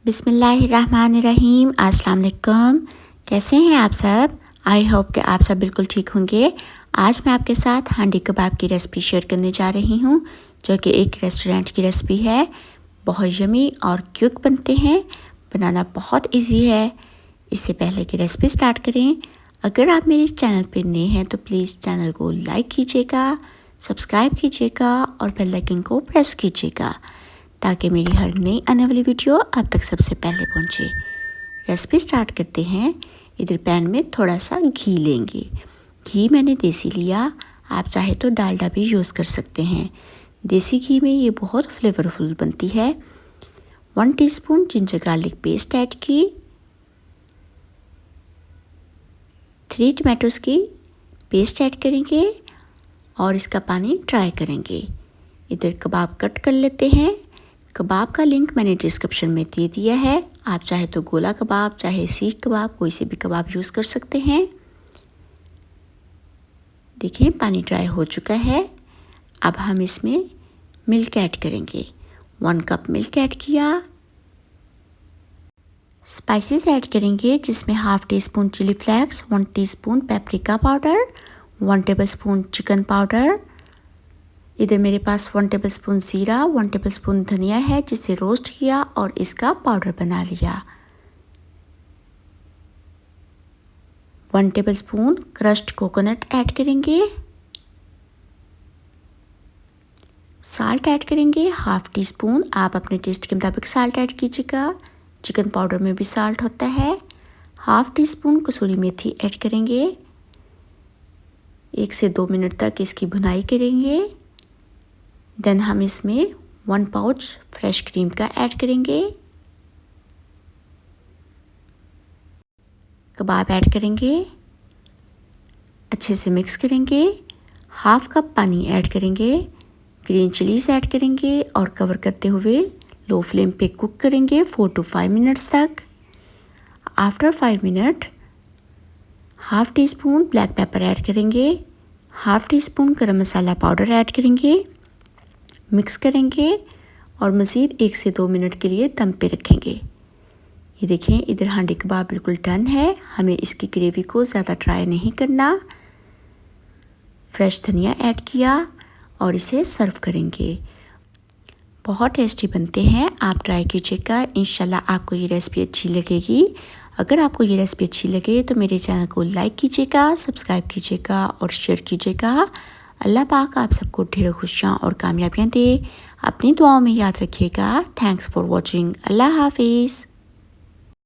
बिस्मिल्लाहिर्रहमानिर्रहीम। अस्सलाम वालेकुम। कैसे हैं आप सब? आई होप कि आप सब बिल्कुल ठीक होंगे। आज मैं आपके साथ हांडी कबाब की रेसिपी शेयर करने जा रही हूँ, जो कि एक रेस्टोरेंट की रेसिपी है। बहुत यमी और क्विक बनते हैं, बनाना बहुत इजी है। इससे पहले कि रेसिपी स्टार्ट करें, अगर आप मेरे चैनल पर नए हैं तो प्लीज़ चैनल को लाइक कीजिएगा, सब्सक्राइब कीजिएगा और बेल आइकन को प्रेस कीजिएगा, ताकि मेरी हर नई आने वाली वीडियो आप तक सबसे पहले पहुंचे। रेसिपी स्टार्ट करते हैं। इधर पैन में थोड़ा सा घी लेंगे। घी मैंने देसी लिया, आप चाहे तो डालडा भी यूज़ कर सकते हैं। देसी घी में ये बहुत फ्लेवरफुल बनती है। 1 teaspoon ginger garlic paste add की, 3 टमाटोज़ की पेस्ट ऐड करेंगे और इसका पानी ट्राई करेंगे। इधर कबाब कट कर लेते हैं। कबाब का लिंक मैंने डिस्क्रिप्शन में दे दिया है। आप चाहे तो गोला कबाब, चाहे सीख कबाब, कोई से भी कबाब यूज़ कर सकते हैं। देखिए पानी ड्राई हो चुका है। अब हम इसमें मिल्क ऐड करेंगे। 1 कप मिल्क ऐड किया। स्पाइसेस ऐड करेंगे, जिसमें half teaspoon chilli flakes, 1 teaspoon paprika powder, 1 tablespoon chicken powder. इधर मेरे पास 1 टेबलस्पून ज़ीरा, 1 टेबलस्पून धनिया है, जिसे रोस्ट किया और इसका पाउडर बना लिया। 1 टेबलस्पून क्रश्ड कोकोनट ऐड करेंगे। साल्ट ऐड करेंगे, हाफ़ टी स्पून। आप अपने टेस्ट के मुताबिक साल्ट ऐड कीजिएगा। चिकन पाउडर में भी साल्ट होता है। हाफ़ टी स्पून कसूरी मेथी ऐड करेंगे। 1 से 2 मिनट तक इसकी भुनाई करेंगे। देन हम इसमें 1 पाउच फ्रेश क्रीम का ऐड करेंगे। कबाब ऐड करेंगे, अच्छे से मिक्स करेंगे। हाफ़ कप पानी ऐड करेंगे। ग्रीन चिलीज ऐड करेंगे और कवर करते हुए लो फ्लेम पे कुक करेंगे 4 to 5 मिनट्स तक। After 5 minute half tea spoon black pepper add करेंगे, हाफ़ टी स्पून गरम मसाला पाउडर ऐड करेंगे, मिक्स करेंगे और मज़ीद 1 से 2 मिनट के लिए दम पे रखेंगे। ये देखें, इधर हांडी कबाब बिल्कुल डन है। हमें इसकी ग्रेवी को ज़्यादा ड्राई नहीं करना। फ्रेश धनिया ऐड किया और इसे सर्व करेंगे। बहुत टेस्टी बनते हैं, आप ट्राई कीजिएगा। इंशाल्लाह आपको ये रेसिपी अच्छी लगेगी। अगर आपको ये रेसिपी अच्छी लगे तो मेरे चैनल को लाइक कीजिएगा, सब्सक्राइब कीजिएगा और शेयर कीजिएगा। अल्लाह पाक आप सबको ढेरों खुशियाँ और कामयाबियाँ दे। अपनी दुआओं में याद रखिएगा। Thanks for watching. अल्लाह हाफिज़।